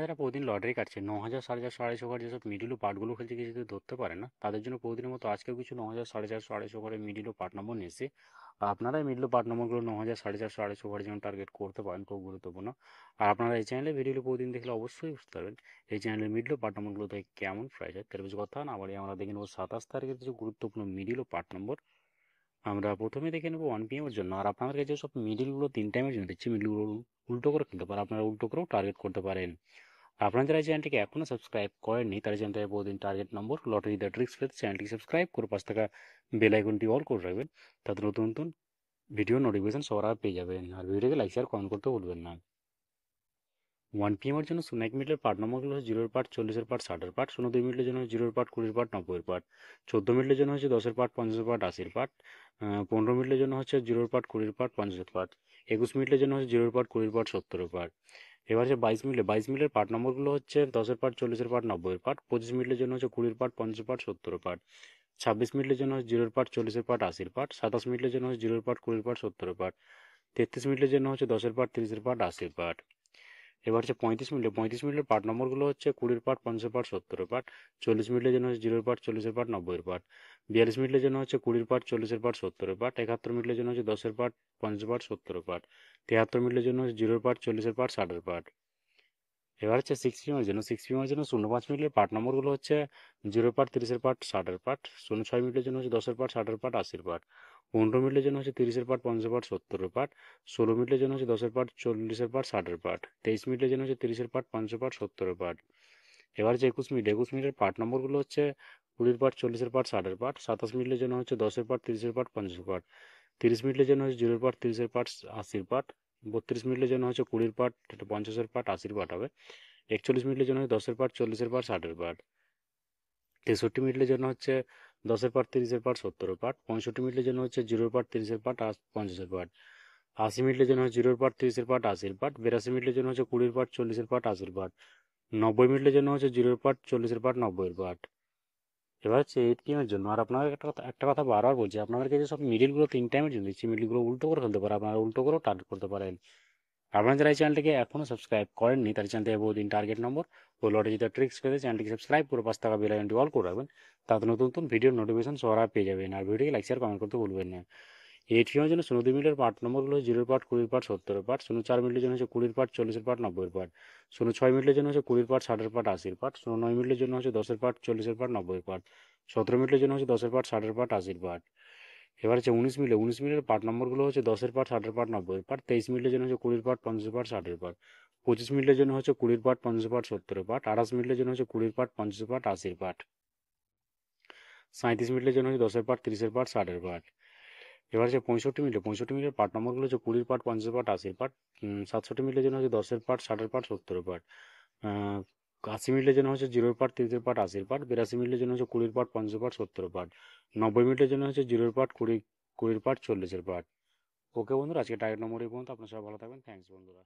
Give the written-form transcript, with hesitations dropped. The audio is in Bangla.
যারা প্রতিদিন লটারি কাটছে 9,000 4,500 250 করে যেসব মিডিল ও পার্টগুলো খেলছে কিছু যদি ধরতে পারে না, তাদের জন্য প্রতিদিনের মতো আজকেও কিছু 9,000 4,500 250 করে মিডিল ও পার্ট নম্বর নিয়ে এসেছি। আপনারা এই মিডিল ও পার্ট নম্বরগুলো 9,000 4,500 250 করে যেন টার্গেট করতে পারেন, খুব গুরুত্বপূর্ণ। আর আপনারা এই চ্যানেলে ভিডিওগুলো প্রতিদিন দেখলে অবশ্যই বুঝতে পারবেন এই চ্যানেলের মিডিল ও পার্ট নম্বরগুলো থেকে কেমন প্রাইস হয়। তার কিছু কথা না বলে আমরা দেখে নেব 27 তারিখের কিছু গুরুত্বপূর্ণ মিডিল ও পার্ট নম্বর। আমরা প্রথমে দেখে নেব 1 PM এর জন্য। আর আপনাদের কাছে সব মিডিলগুলো 3 টাইমের জন্য দিচ্ছি, মিডিলগুলো উল্টো করে খেলতে পারেন, আপনারা উল্টো করেও টার্গেট করতে পারেন। আপনারা যারা এই চ্যানেলটিকে এখনও সাবস্ক্রাইব করেননি তারা চ্যানেলটাকে প্রতিদিন target number lottery the tricks পেতে চ্যানেলটিকে সাবস্ক্রাইব করে পাঁচ টাকা বেল আইকনটি অল করে রাখবেন, তাতে নতুন নতুন ভিডিও নোটিফিকেশন সবার আগে পেয়ে যাবেন। আর ভিডিওকে লাইক শেয়ার কমেন্ট করতে ভুলবেন না। 1 PM এর জন্য 1 মিনিটের পার্ট নম্বরগুলো হচ্ছে 0-এর পার্ট, 40-এর পার্ট, 60-এর পার্ট। 2 মিনিটের জন্য 0-এর পার্ট, 20-এর পার্ট, 90-এর পার্ট। 14 মিনিটের জন্য হচ্ছে 10-এর পার্ট, 50-এর পার্ট, 80-এর পার্ট। 15 মিনিটের জন্য হচ্ছে 0-এর পার্ট, 20-এর পার্ট, 50-এর পার্ট। 21 মিনিটের জন্য হচ্ছে 0-এর পার্ট, 20-এর পার্ট, 70-এর পার্ট। এবার হচ্ছে 22 মিনিটের পার্ট নম্বরগুলো হচ্ছে 10-এর পার্ট, 40-এর পার্ট, 90-এর পার্ট। 25 মিনিটের জন্য হচ্ছে 20-এর পার্ট, 50-এর পার্ট, 70-এর পার্ট। 26 মিনিটের জন্য হচ্ছে 0-এর পার্ট, 40-এর পার্ট, 80-এর পার্ট। 27 মিনিটের জন্য হচ্ছে 0-এর পার্ট, 20-এর পার্ট, 70-এর পার্ট। 33 মিনিটের জন্য হচ্ছে 10-এর পার্ট, 30-এর পার্ট, 80-এর পার্ট। এবার হচ্ছে 35 মিনিটের পার্ট নম্বরগুলো হচ্ছে 20-এর পার্ট, 50-এর পার্ট, 70-এর পার্ট। 40 মিনিটের জন্য হচ্ছে 0-এর পার্ট, 40-এর পার্ট, 90-এর পার্ট। 42 মিনিটের জন্য হচ্ছে 20-এর পার্ট, 40-এর পার্ট, 70-এর পার্ট। 71 মিনিটের জন্য হচ্ছে 10-এর পার্ট, 50-এর পার্ট, 70-এর পার্ট। 73 মিনিটের জন্য হচ্ছে 0-এর পার্ট, 40-এর পার্ট, 60-এর পার্ট। এবার হচ্ছে 6 PM এর জন্য 05 মিনিটের পার্ট নম্বরগুলো হচ্ছে 0-এর পার্ট, 30-এর পার্ট, 60-এর পার্ট। 06 মিনিটের জন্য হচ্ছে 10-এর পার্ট, 60-এর পার্ট, 80-এর পার্ট। 15 মিনিটের জন্য হচ্ছে 30-এর পার্ট, 50-এর পার্ট, 70-এর পার্ট। 16 মিনিটের জন্য হচ্ছে 10-এর পার্ট, 40-এর পার্ট, 60-এর পার্ট। 23 মিনিটের জন্য হচ্ছে 30-এর পার্ট, 50-এর পার্ট, 70-এর পার্ট। এবার হচ্ছে 21 মিনিটের পার্ট নম্বরগুলো হচ্ছে 20-এর পার্ট, 40-এর পার্ট, 60-এর পার্ট। 27 মিনিটের জন্য হচ্ছে 10-এর পার্ট, 30-এর পার্ট, 50-এর পার্ট। 30 মিনিটের জন্য হচ্ছে 0-এর পার্ট, 30-এর পার্ট, 80-এর পার্ট। 32 মিনিটের জন্য হচ্ছে 20-এর পার্ট, 50-এর পার্ট, 80-এর পার্ট হবে। 41 মিনিটের জন্য হচ্ছে 10-এর পার্ট, 40-এর পার্ট, 60-এর পার্ট। 63 মিনিটের জন্য হচ্ছে 10-এর পার্ট, 30-এর পার্ট, 70-এর পার্ট। 65 মিনিটের জন্য হচ্ছে 0-এর পার্ট, 30-এর পার্ট, 50-এর পার্ট। 80 মিনিটের জন্য হচ্ছে 0-এর পার্ট, 30-এর পার্ট, 80-এর পার্ট। 82 মিনিটের জন্য হচ্ছে 20-এর পার্ট, 40-এর পার্ট, 80-এর পার্ট। 90 মিনিটের জন্য হচ্ছে 0-এর পার্ট, 40-এর পার্ট, 90-এর পার্ট। এবার হচ্ছে 8 PM এর জন্য। আর আপনাদের একটা কথা বারবার বলছি, আপনাদেরকে যে সব মিডিলগুলো 3 টাইমের জন্য দিচ্ছি, মিডিলগুলো উল্টো করে ফেলতে পারে, আপনারা উল্টো করেও টার্গেট করতে পারেন। আপনারা যারা এই চ্যানেলটিকে এখনও সাবস্ক্রাইব করেননি তার চ্যানেলটিকে বহুদিন টার্গেট নম্বর ও লটারি দ্য ট্রিক্স পেতে চ্যানেলটিকে সাবস্ক্রাইব করে পাঁচ টাকা বেল আইকনটি অল করে রাখবেন, তাতে নতুন নতুন ভিডিওর নোটিফিকেশন সবার আগে পেয়ে যাবেন। আর ভিডিওকে লাইক শেয়ার কমেন্ট করতে ভুলবেন না। 8 PM এর জন্য 2 মিনিটের পার্ট নম্বরগুলো হচ্ছে 0-এর পার্ট, 20-এর পার্ট, 70-এর পার্ট। 04 মিনিটের জন্য হচ্ছে 20-এর পার্ট, 40-এর পার্ট, 90-এর পার্ট। 06 মিনিটের জন্য হচ্ছে 20-এর পার্ট, 60-এর পার্ট, 80-এর পার্ট। 09 মিনিটের জন্য হচ্ছে 10-এর পার্ট, 40-এর পার্ট, 90-এর পার্ট। 17 মিনিটের জন্য হচ্ছে 10-এর পার্ট, 60-এর পার্ট, 80-এর পার্ট। এবার হচ্ছে 19 মিনিটের পার্ট নম্বরগুলো হচ্ছে 10-এর পার্ট, 60-এর পার্ট, 90-এর পার্ট। 23 মিনিটের জন্য হচ্ছে 20-এর পার্ট, 50-এর পার্ট, 60-এর পার্ট। 25 মিনিটের জন্য হচ্ছে 20-এর পার্ট, 50-এর পার্ট, 70-এর পার্ট। 28 মিনিটের জন্য হচ্ছে 20-এর পার্ট, 50-এর পার্ট, 80-এর পার্ট। 37 মিনিটের জন্য হচ্ছে 10-এর পার্ট, 30-এর পার্ট, 60-এর পার্ট। এবার হচ্ছে 65 মিনিটের পার্ট নম্বরগুলো হচ্ছে 20-এর পার্ট, 50-এর পার্ট, 80-এর পার্ট। 67 মিনিটের জন্য হচ্ছে 10-এর পার্ট, 60-এর পার্ট, 70-এর পার্ট। 80 মিনিটের জন্য হচ্ছে 0-এর পার্ট, 30-এর পার্ট, 80-এর পার্ট। 82 মিনিটের জন্য হচ্ছে 20-এর পার্ট, 50-এর পার্ট, 70-এর পার্ট। 90 মিনিটের জন্য হচ্ছে 0-এর পার্ট, 20-এর পার্ট, 40-এর পার্ট। ওকে বন্ধুরা, আজকে টার্গেট নম্বর এই পর্যন্ত। আপনার সবাই ভালো থাকবেন। থ্যাংকস বন্ধুরা।